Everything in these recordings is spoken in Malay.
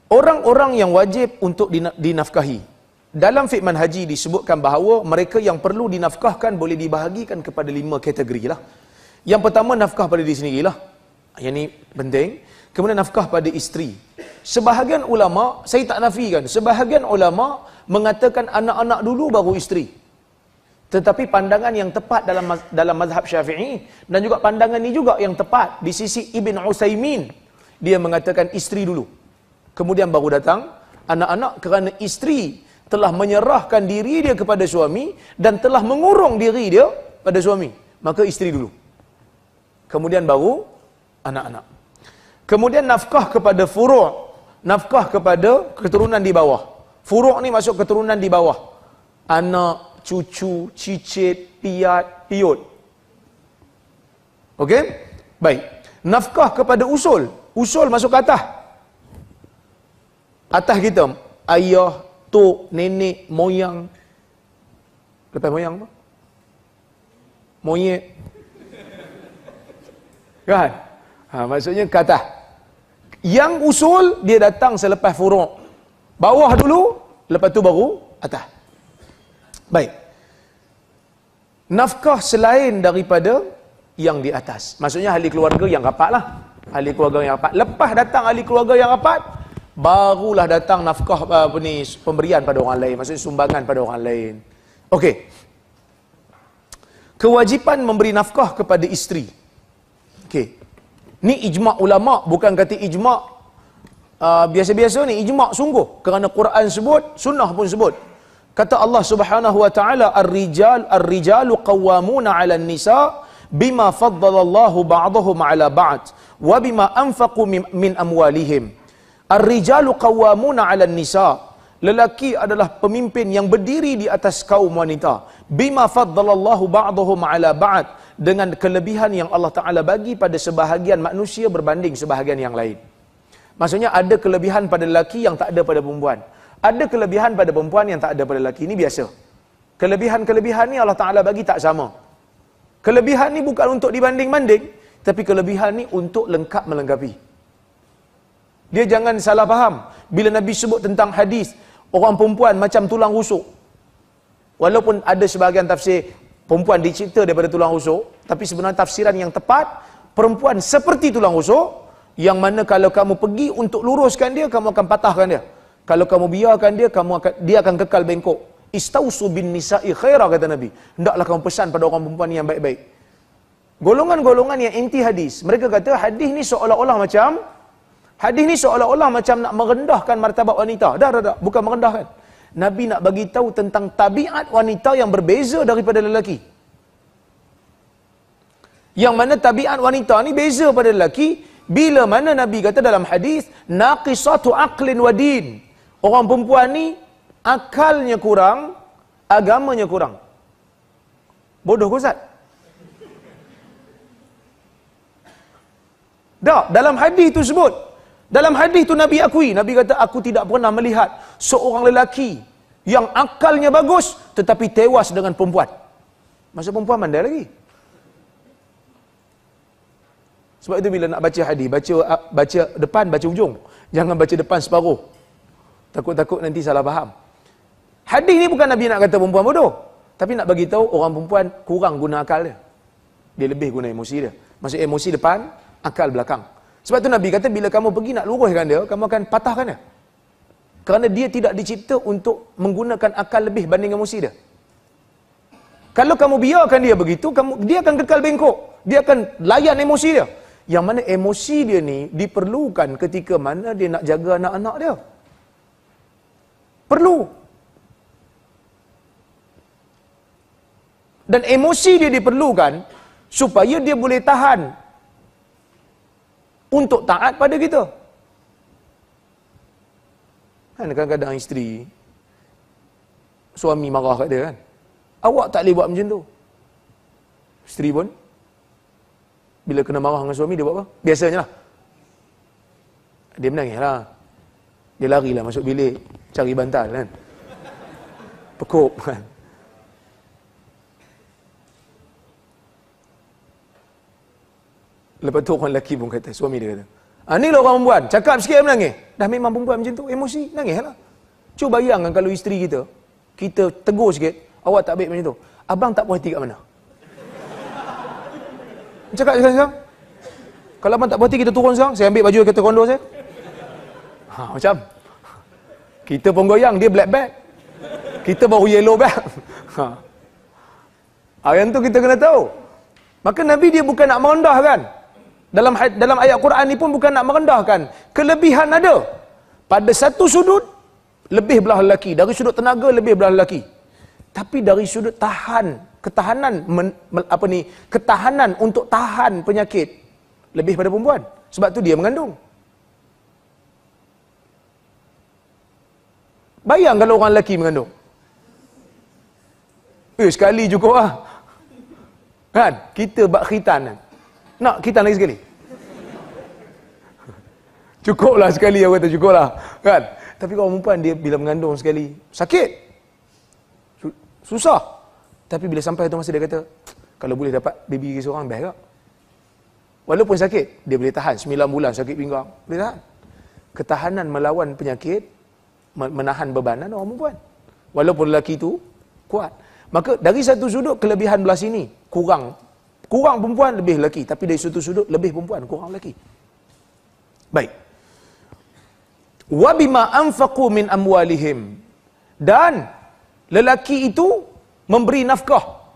Orang-orang yang wajib untuk dinafkahi. Dalam fiqh manhaji disebutkan bahawa mereka yang perlu dinafkahkan boleh dibahagikan kepada 5 kategori lah. Yang pertama, nafkah pada diri sendiri lah. Yang ni penting. Kemudian nafkah pada isteri. Sebahagian ulama, saya tak nafikan, sebahagian ulama mengatakan anak-anak dulu baru isteri. Tetapi pandangan yang tepat dalam mazhab Syafi'i dan juga pandangan ini juga yang tepat di sisi Ibn Utsaimin, dia mengatakan isteri dulu. Kemudian baru datang anak-anak, kerana isteri telah menyerahkan diri dia kepada suami dan telah mengurung diri dia pada suami. Maka isteri dulu. Kemudian baru anak-anak. Kemudian nafkah kepada furu', nafkah kepada keturunan di bawah. Furu' ni masuk keturunan di bawah. Anak, cucu, cicit, piat, piut. Okey? Baik. Nafkah kepada usul. Usul masuk ke atas. Atas kita, ayah, tok, nenek, moyang. Lepas moyang apa? Monyet. Kan? Maksudnya ke atas. Yang usul, dia datang selepas furu'. Bawah dulu, lepas tu baru atas. Baik. Nafkah selain daripada yang di atas. Maksudnya ahli keluarga yang rapat lah. Ahli keluarga yang rapat. Lepas datang ahli keluarga yang rapat, barulah datang nafkah pemberian pada orang lain. Maksudnya sumbangan pada orang lain. Okey. Kewajipan memberi nafkah kepada isteri. Okey. Ni ijma' ulama, bukan kata ijma' biasa-biasa ni, ijma' sungguh. Kerana Quran sebut, sunnah pun sebut. Kata Allah Subhanahu wa taala, ar-rijalu qawwamuna 'alan nisa bima faddalallahu ba'dahum 'ala ba'd wa bima anfaqu min amwalihim. Ar-rijalu qawwamuna 'alan nisa. Lelaki adalah pemimpin yang berdiri di atas kaum wanita. Bima faddalallahu ba'dahum 'ala ba'd, dengan kelebihan yang Allah Taala bagi pada sebahagian manusia berbanding sebahagian yang lain. Maksudnya ada kelebihan pada lelaki yang tak ada pada perempuan. Ada kelebihan pada perempuan yang tak ada pada lelaki. Ini biasa. Kelebihan-kelebihan ni Allah Taala bagi tak sama. Kelebihan ni bukan untuk dibanding-banding, tapi kelebihan ni untuk lengkap melengkapi. Dia jangan salah faham. Bila Nabi sebut tentang hadis, orang perempuan macam tulang rusuk. Walaupun ada sebahagian tafsir, perempuan dicipta daripada tulang rusuk, tapi sebenarnya tafsiran yang tepat, perempuan seperti tulang rusuk, yang mana kalau kamu pergi untuk luruskan dia, kamu akan patahkan dia. Kalau kamu biarkan dia, dia akan kekal bengkok. Istausu bin nisa'i khaira, kata Nabi. Hendaklah kamu pesan pada orang perempuan yang baik-baik. Golongan-golongan yang anti hadis, mereka kata hadis ni seolah-olah macam nak merendahkan martabat wanita. Dah, bukan merendahkan. Nabi nak bagi tahu tentang tabiat wanita yang berbeza daripada lelaki. Yang mana tabiat wanita ni beza pada lelaki, bila mana Nabi kata dalam hadis, naqisatu aqlin wa din. Orang perempuan ni akalnya kurang, agamanya kurang. Bodoh ke Ustaz? Dah, dalam hadis tu sebut. Dalam hadis tu Nabi akui, Nabi kata, aku tidak pernah melihat seorang lelaki yang akalnya bagus tetapi tewas dengan perempuan. Masa perempuan mandai lagi. Sebab itu bila nak baca hadis, baca depan, baca ujung. Jangan baca depan separuh. Takut-takut nanti salah faham. Hadis ni bukan Nabi nak kata perempuan bodoh, tapi nak bagi tahu orang perempuan kurang guna akal dia. Dia lebih guna emosi dia. Maksud emosi depan, akal belakang. Sebab tu Nabi kata bila kamu pergi nak luruskan dia, kamu akan patahkan dia. Kerana dia tidak dicipta untuk menggunakan akal lebih banding emosi dia. Kalau kamu biarkan dia begitu, dia akan kekal bengkok. Dia akan layan emosi dia. Yang mana emosi dia ni diperlukan ketika mana dia nak jaga anak-anak dia. Perlu. Dan emosi dia diperlukan supaya dia boleh tahan untuk taat pada kita. Kan kadang-kadang isteri, suami marah kat dia kan, awak tak boleh buat macam tu. Isteri pun bila kena marah dengan suami, dia buat apa? Biasanya lah, dia menangis lah, dia larilah masuk bilik cari bantal kan, pekuk kan. Lepas tu orang lelaki pun kata, suami dia kata, Ni lah orang perempuan. Cakap sikit menangis. Dah memang perempuan macam tu. Emosi. Nangis lah. Cuba bayangkan kalau isteri kita tegur sikit. Awak tak baik macam tu. Abang tak puas hati kat mana? Cakap sekarang. Kalau abang tak puas hati, kita turun sekarang. Saya ambil baju kereta kondo saya. Macam. Kita pun goyang. Dia black bag. Kita baru yellow bag. Yang tu kita kena tahu. Maka Nabi dia bukan nak merendahkan. Dalam ayat Quran ni pun bukan nak merendahkan. Kelebihan ada. Pada satu sudut, lebih belah lelaki. Dari sudut tenaga, lebih belah lelaki. Tapi dari sudut ketahanan untuk tahan penyakit, lebih pada perempuan. Sebab tu dia mengandung. Bayang kalau orang lelaki mengandung. Sekali cukup lah. Kan? Kita bak khitan kan? Nak khitan lagi sekali? Cukuplah sekali, aku kata cukuplah. Kan? Tapi kalau perempuan, dia bila mengandung sekali, sakit. Susah. Tapi bila sampai tu masa dia kata, kalau boleh dapat baby seorang, best tak? Walaupun sakit, dia boleh tahan. 9 bulan sakit pinggang, boleh tahan. Ketahanan melawan penyakit, menahan bebanan orang perempuan. Walaupun lelaki tu kuat. Maka dari satu sudut, kelebihan belah sini, kurang perempuan, lebih lelaki. Tapi dari satu sudut, lebih perempuan, kurang lelaki. Baik. وَبِمَا أَنْفَقُوا مِنْ أَمْوَالِهِمْ. Dan lelaki itu memberi nafkah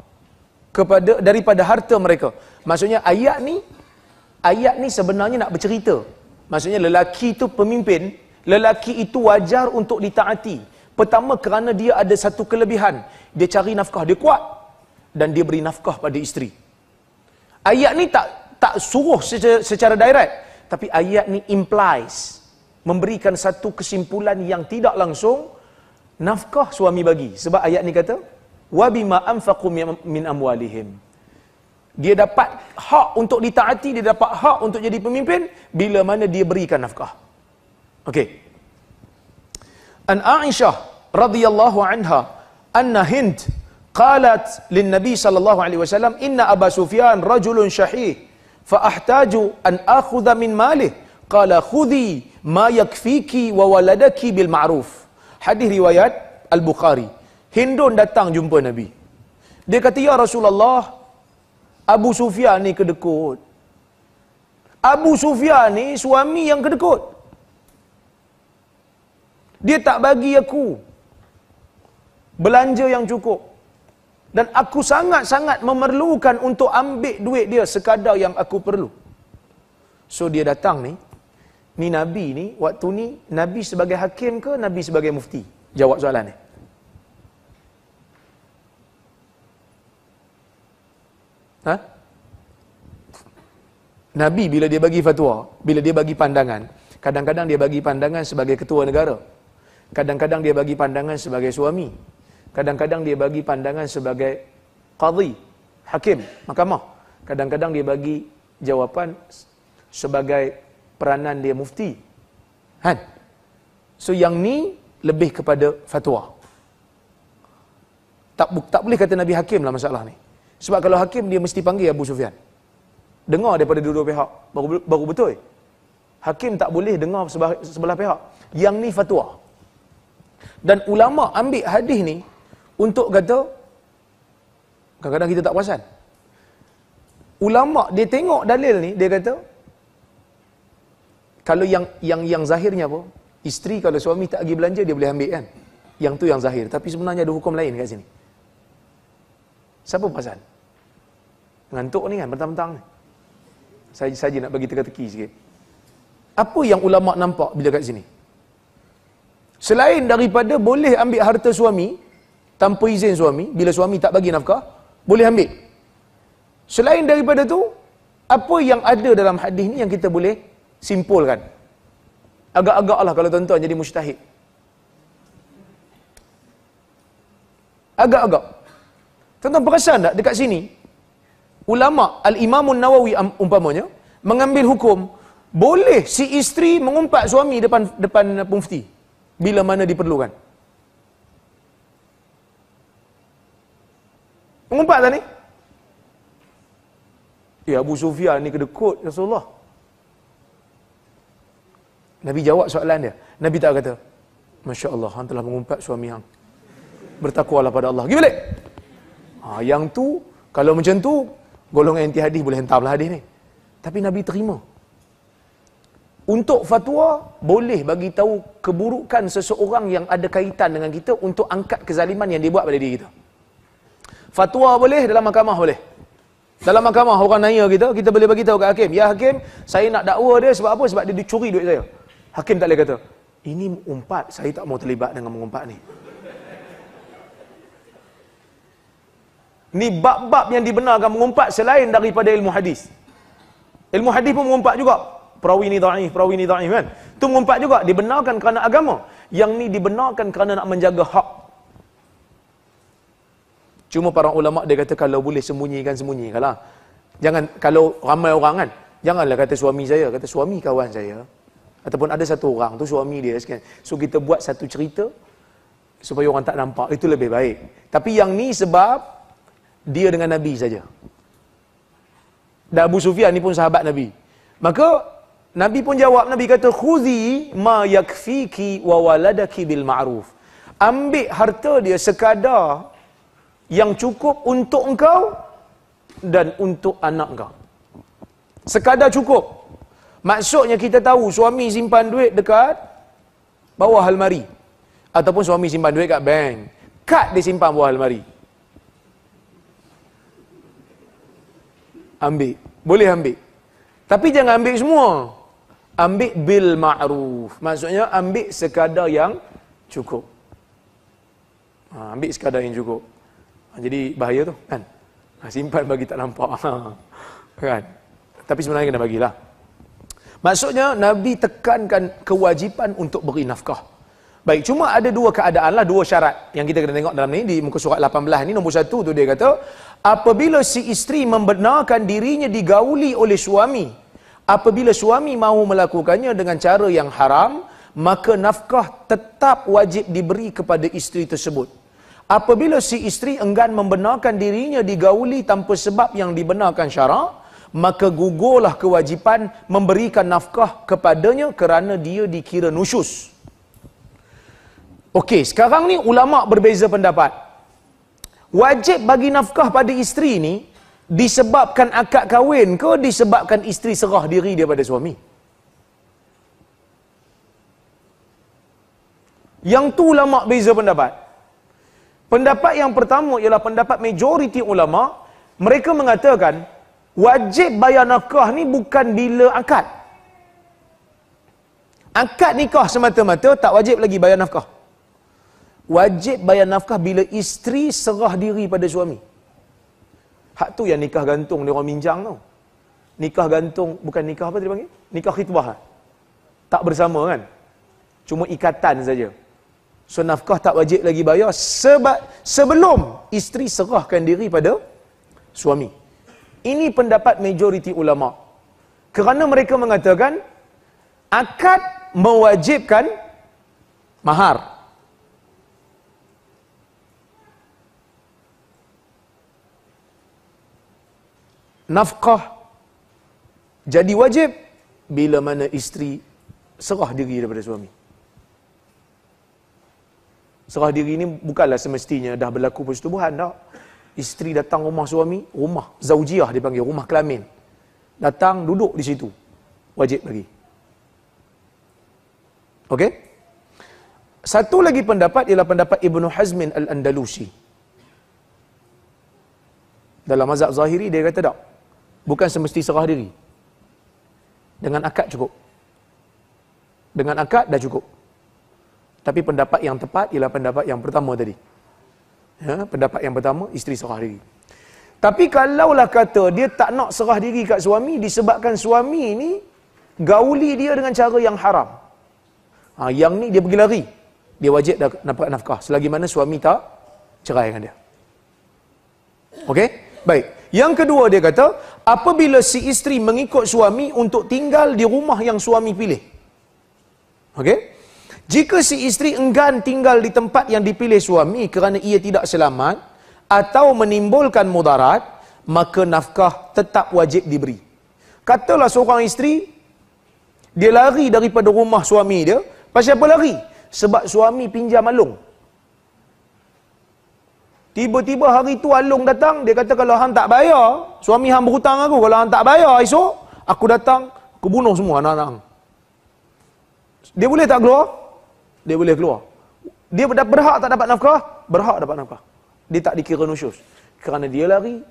daripada harta mereka. Maksudnya ayat ni sebenarnya nak bercerita. Maksudnya lelaki itu pemimpin, lelaki itu wajar untuk ditaati. Pertama kerana dia ada satu kelebihan. Dia cari nafkah, dia kuat. Dan dia beri nafkah pada isteri. Ayat ni tak suruh secara direct. Tapi ayat ni implies. Memberikan satu kesimpulan yang tidak langsung. Nafkah suami bagi. Sebab ayat ni kata, وَبِمَا أَنْفَقُوا مِنْ أَمْوَالِهِمْ. Dia dapat hak untuk ditaati, dia dapat hak untuk jadi pemimpin bila mana dia berikan nafkah. Okey. An Aisyah radhiyallahu anha anna Hind qalat lin Nabi sallallahu alaihi wasallam inna Aba Sufyan rajulun shahih fa ahtaju an akhudha min malih qala khudhi ma yakfiki wa waladaki bil ma'ruf. Hadis riwayat Al-Bukhari. Hindun datang jumpa Nabi. Dia kata, ya Rasulullah, Abu Sufyan ni kedekut. Abu Sufyan ni suami yang kedekut. Dia tak bagi aku belanja yang cukup. Dan aku sangat-sangat memerlukan untuk ambil duit dia sekadar yang aku perlu. So dia datang ni Nabi ni, waktu ni Nabi sebagai hakim ke Nabi sebagai mufti? Jawab soalan ni. Nabi bila dia bagi fatwa, bila dia bagi pandangan, kadang-kadang dia bagi pandangan sebagai ketua negara. Kadang-kadang dia bagi pandangan sebagai suami. Kadang-kadang dia bagi pandangan sebagai qadhi, hakim, mahkamah. Kadang-kadang dia bagi jawapan sebagai peranan dia mufti. Kan? So yang ni lebih kepada fatwa. Tak boleh kata Nabi hakim lah masalah ni. Sebab kalau hakim dia mesti panggil Abu Sufyan. Dengar daripada dua-dua pihak baru betul. Hakim tak boleh dengar sebelah pihak. Yang ni fatwa. Dan ulama ambil hadis ni untuk kata, kadang-kadang kita tak perasan. Ulama dia tengok dalil ni, dia kata kalau yang zahirnya apa? Isteri kalau suami tak pergi belanja dia boleh ambil kan? Yang tu yang zahir, tapi sebenarnya ada hukum lain kat sini. Siapa perasan? Ngantuk ni kan petang-petang ni. Saja nak bagi teka-teki sikit. Apa yang ulama nampak bila kat sini? Selain daripada boleh ambil harta suami tanpa izin suami, bila suami tak bagi nafkah, boleh ambil. Selain daripada tu, apa yang ada dalam hadis ni yang kita boleh simpulkan? Agak-agak lah kalau tuan-tuan jadi mujtahid. Agak-agak. Tuan-tuan perasan tak dekat sini? Ulama, Al-Imamun Nawawi umpamanya, mengambil hukum, boleh si isteri mengumpat suami depan mufti bila mana diperlukan. Mengumpat tak ni? Ya Abu Sufyan ni kedekut Rasulullah. Nabi jawab soalan dia. Nabi tak kata, Masya Allah, hang telah mengumpat suami hang. Bertakwalah pada Allah. Pergi balik. Yang tu, kalau macam tu, golongan anti hadis boleh hentamlah hadis ni. Tapi Nabi terima. Untuk fatwa, boleh bagi tahu keburukan seseorang yang ada kaitan dengan kita untuk angkat kezaliman yang dia buat pada diri kita. Fatwa boleh, dalam mahkamah boleh. Dalam mahkamah orang nanya kita boleh bagi tahu kat hakim, ya hakim, saya nak dakwa dia sebab apa? Sebab dia dicuri duit saya. Hakim tak boleh kata, ini umpat, saya tak mau terlibat dengan mengumpat ni. Ni bab-bab yang dibenarkan mengumpat selain daripada ilmu hadis. Ilmu hadis pun mengumpat juga. Perawi ni dhaif kan. Tu mengumpat juga, dibenarkan kerana agama. Yang ni dibenarkan kerana nak menjaga hak. Cuma para ulama dia kata kalau boleh sembunyikanlah. Jangan, kalau ramai orang kan, janganlah kata suami saya, kata suami kawan saya. Ataupun ada satu orang tu suami dia sekian. So kita buat satu cerita supaya orang tak nampak, itu lebih baik. Tapi yang ni sebab dia dengan Nabi saja. Dan Abu Sufyan ni pun sahabat Nabi. Maka Nabi pun jawab, Nabi kata khuzi ma yakfiki wa waladaki bil ma'ruf. Ambil harta dia sekadar yang cukup untuk engkau dan untuk anak engkau. Sekadar cukup. Maksudnya kita tahu suami simpan duit dekat bawah almari. Ataupun suami simpan duit kat bank. Kad dia simpan bawah almari. Ambil. Boleh ambil. Tapi jangan ambil semua. Ambil bil ma'ruf. Maksudnya ambil sekadar yang cukup. Ambil sekadar yang cukup. Jadi bahaya tu kan. Simpan bagi tak nampak. Kan. Tapi sebenarnya kena bagilah. Maksudnya Nabi tekankan kewajipan untuk beri nafkah. Baik, cuma ada dua keadaan lah, dua syarat yang kita kena tengok dalam ni, di muka surat 18 ni. Nombor 1 tu dia kata, apabila si isteri membenarkan dirinya digauli oleh suami, apabila suami mahu melakukannya dengan cara yang haram, maka nafkah tetap wajib diberi kepada isteri tersebut. Apabila si isteri enggan membenarkan dirinya digauli tanpa sebab yang dibenarkan syarak, maka gugurlah kewajipan memberikan nafkah kepadanya kerana dia dikira nusyus. Okey, sekarang ni ulama berbeza pendapat. Wajib bagi nafkah pada isteri ni disebabkan akad kahwin ke disebabkan isteri serah diri daripada suami? Yang tu ulama beza pendapat. Pendapat yang pertama ialah pendapat majoriti ulama. Mereka mengatakan wajib bayar nafkah ni bukan bila akad. Akad nikah semata-mata tak wajib lagi bayar nafkah. Wajib bayar nafkah bila isteri serah diri pada suami. Hak tu yang nikah gantung dia orang minjang tau. Nikah gantung bukan nikah apa dia panggil? Nikah khitbah. Tak bersama kan? Cuma ikatan saja. So nafkah tak wajib lagi bayar sebelum isteri serahkan diri pada suami. Ini pendapat majoriti ulama. Kerana mereka mengatakan akad mewajibkan mahar. Nafkah jadi wajib bila mana isteri serah diri daripada suami. Serah diri ni bukanlah semestinya dah berlaku persetubuhan, tak. Isteri datang rumah suami, rumah zaujiah dipanggil, rumah kelamin. Datang duduk di situ. Wajib bagi. Okey? Satu lagi pendapat ialah pendapat Ibnu Hazmin Al-Andalusi. Dalam mazhab Zahiri dia kata tak. Bukan semesti serah diri. Dengan akad cukup. Dengan akad dah cukup. Tapi pendapat yang tepat ialah pendapat yang pertama tadi. Ya, pendapat yang pertama, isteri serah diri. Tapi kalaulah kata dia tak nak serah diri kat suami disebabkan suami ni gauli dia dengan cara yang haram. Yang ni dia pergi lari. Dia wajib dah dapat nafkah. Selagi mana suami tak cerai dengan dia. Okey? Baik. Yang kedua dia kata, apabila si isteri mengikut suami untuk tinggal di rumah yang suami pilih. Okey? Jika si isteri enggan tinggal di tempat yang dipilih suami kerana ia tidak selamat atau menimbulkan mudarat, maka nafkah tetap wajib diberi. Katalah seorang isteri Dia lari daripada rumah suami dia. Pasal apa lari? Sebab suami pinjam Alung. Tiba-tiba hari tu Alung datang, dia kata kalau hang tak bayar, suami hang berhutang aku, kalau hang tak bayar esok, aku datang, aku bunuh semua anak-anak hang. Dia boleh tak keluar? Dia boleh keluar. Dia berhak tak dapat nafkah? Berhak dapat nafkah. Dia tak dikira nusyus. Kerana dia lari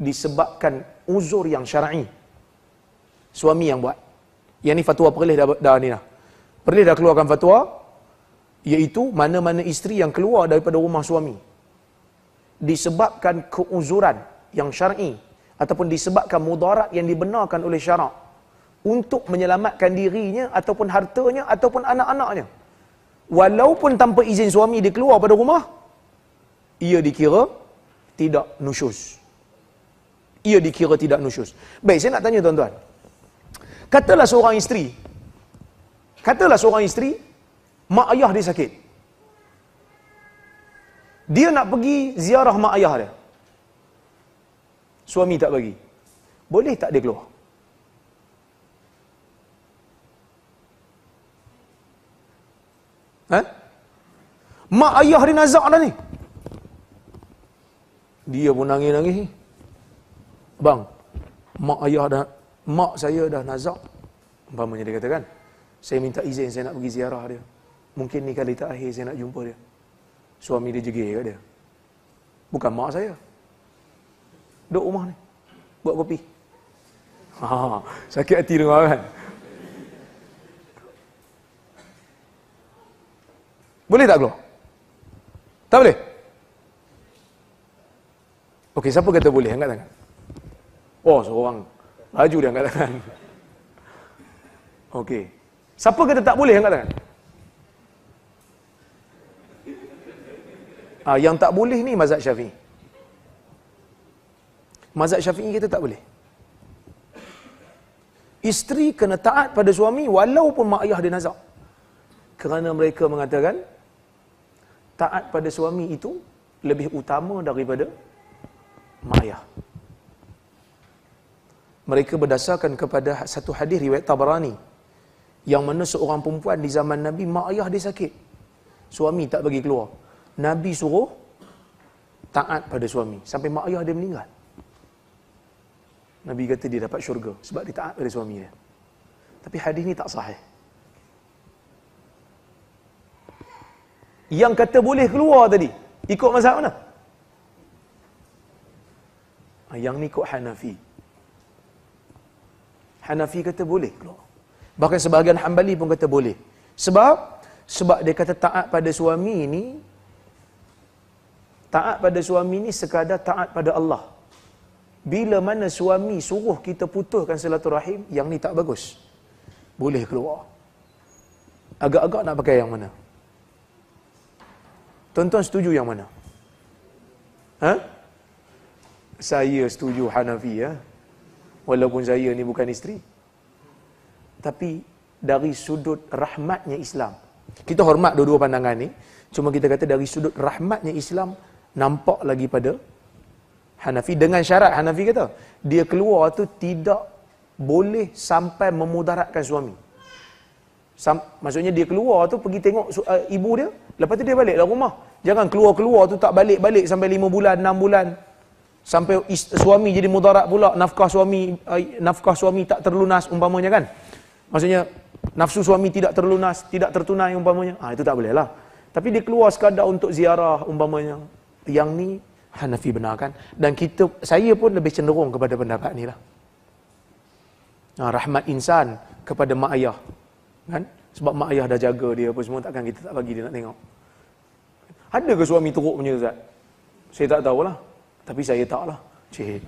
disebabkan uzur yang syar'i. Suami yang buat. Yang ni fatwa Perlis dah ni dah. Perlis dah keluarkan fatwa, iaitu mana-mana isteri yang keluar daripada rumah suami disebabkan keuzuran yang syar'i ataupun disebabkan mudarat yang dibenarkan oleh syarak untuk menyelamatkan dirinya ataupun hartanya ataupun anak-anaknya, walaupun tanpa izin suami dia keluar pada rumah, ia dikira tidak nusyus. Ia dikira tidak nusyus. Baik, saya nak tanya tuan-tuan. Katalah seorang isteri, mak ayah dia sakit. Dia nak pergi ziarah mak ayah dia. Suami tak bagi. Boleh tak dia keluar? Mak ayah dia nazak dah ni. Dia pun nangis-nangis. Bang, mak saya dah nazak. Umpamanya dia katakan, saya minta izin saya nak pergi ziarah dia. Mungkin ni kali terakhir saya nak jumpa dia. Suami dia jegir kat dia. Bukan mak saya. Duduk rumah ni. Buat kopi. Sakit hati dengar kan? Boleh tak keluar? Tak boleh? Okey, siapa kata boleh? Angkat tangan. Oh, seorang. Laju dia angkat tangan. Okey. Siapa kata tak boleh? Angkat tangan. Yang tak boleh ni mazhab Syafi'i. Mazhab Syafi'i kita tak boleh. Isteri kena taat pada suami walaupun mak ayah dia nazak. Kerana mereka mengatakan taat pada suami itu lebih utama daripada mak ayah. Mereka berdasarkan kepada satu hadis riwayat Tabarani yang mana seorang perempuan di zaman Nabi, mak ayah dia sakit. Suami tak bagi keluar. Nabi suruh taat pada suami sampai mak ayah dia meninggal. Nabi kata dia dapat syurga sebab dia taat pada suami dia. Tapi hadis ni tak sahih. Yang kata boleh keluar tadi, ikut mazhab mana? Yang ni ikut Hanafi. Hanafi kata boleh keluar. Bahkan sebahagian Hanbali pun kata boleh. Sebab dia kata taat pada suami ni, taat pada suami ni sekadar taat pada Allah. Bila mana suami suruh kita putuskan silaturahim, yang ni tak bagus. Boleh keluar. Agak-agak nak pakai yang mana? Tuan-tuan setuju yang mana? Saya setuju Hanafi ya. Walaupun saya ni bukan isteri. Tapi dari sudut rahmatnya Islam. Kita hormat dua-dua pandangan ni. Cuma kita kata dari sudut rahmatnya Islam, nampak lagi pada Hanafi. Dengan syarat Hanafi kata, dia keluar tu tidak boleh sampai memudaratkan suami. Maksudnya dia keluar tu pergi tengok ibu dia, lepas tu dia balik dalam rumah. Jangan keluar-keluar tu tak balik-balik sampai 5 bulan, 6 bulan. Sampai suami jadi mudarat pula, nafkah suami tak terlunas umpamanya kan. Maksudnya nafsu suami tidak terlunas, tidak tertunai umpamanya. Itu tak boleh lah. Tapi dia keluar sekadar untuk ziarah umpamanya. Yang ni Hanafi benarkan. Dan saya pun lebih cenderung kepada pendapat ni lah. Rahmat insan kepada mak ayah. Kan? Sebab mak ayah dah jaga dia apa semua, takkan kita tak bagi dia nak tengok. Ada ke suami teruk punya Ustaz? Saya tak tahulah. Tapi saya tak lah. Cik.